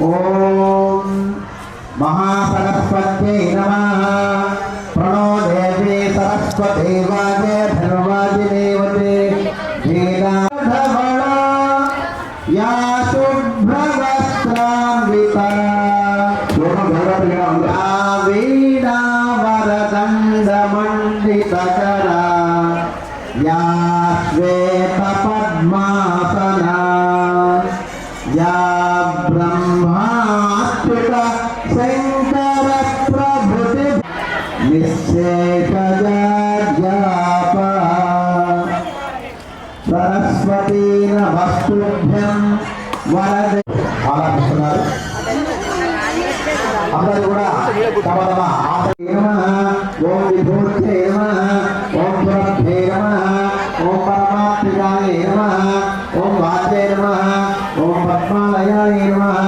ओम महासरस्वत्यै नमः। प्रणो देवी सरस्वती वाजे धर्वाजे देवते वेदाधवला या शुभ्रवस्त्रान्विता या वीणा वरदण्डमण्डितकरा या श्वेतपद्मासना या ब्रह्माच्युत शंकर प्रभृति निश्चेतजाप सरस्वती नमस्तुभ्यं वरदे ఆరాధిస్తున్నారు అందరూ కూడా తమ తమ ఓం విభూతే నమః ఓం పురభ్యే నమః ఓం పరమాత్మికాయ నమః ఓం వాచే నమః ఓం పద్మాలయాయ నమః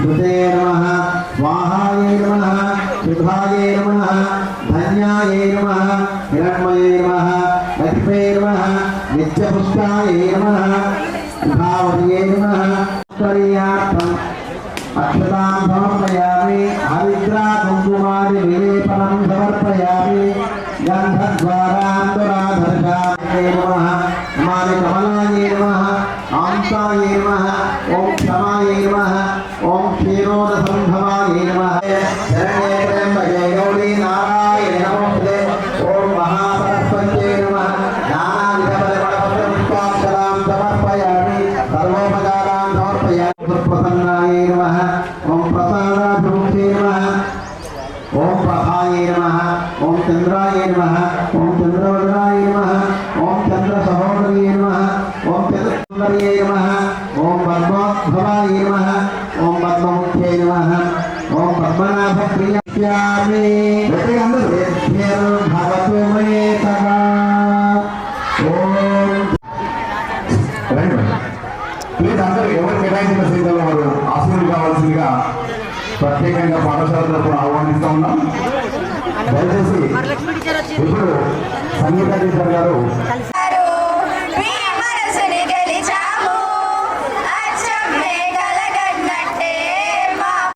ధృతే నమః స్వాహాయ నమః శుద్ధాయ నమః ధన్యాయ నమః హిరణ్మయే నమః లక్ష్మే నమః నిత్యపుష్టాయ నమః భావయే నమః స్తర్యార్థం अक्षतां समर्पयामि हरिद्रा कुङ्कुमादि विलेपनं समर्पयामि गन्धद्वारान्तराधर्षाय नमः नमामि कमलाय नमः आंसाय नमः ॐ क्षमाय नमः ॐ क्षीरोदसम्भवाय नमः शरण्ये त्र्यम्बके गौरी नारायणे नमोऽस्तुते ॐ महासरस्वत्यै नमः नानाविधपरिमलपत्रपुष्पाक्षरां समर्पयामि सर्वोपचारान् समर्पयामि प्रसन्नाय नमः ओम प्रसादाभिमुखे नमः ओम प्रभाय नमः ओम चंद्राय नमः ओम चंद्रवदनाय नमः ओम चंद्रसहोदर्ये नमः ओम चंद्रसुंदर्ये नमः ओम पद्मोद्भवाय नमः ओम पद्ममुख्ये नमः ओम पद्मनाभप्रियामि भवतु मे तथा ओम ప్లీజ్ అందరూ ఎవరు కేటాయించిన సీట్లలో వారు ఆశీర్వాదం కావాల్సిందిగా ప్రత్యేకంగా పాఠశాల తరపున ఆహ్వానిస్తూ ఉన్నాం. దయచేసి ఇప్పుడు సంగీత టీచర్ గారు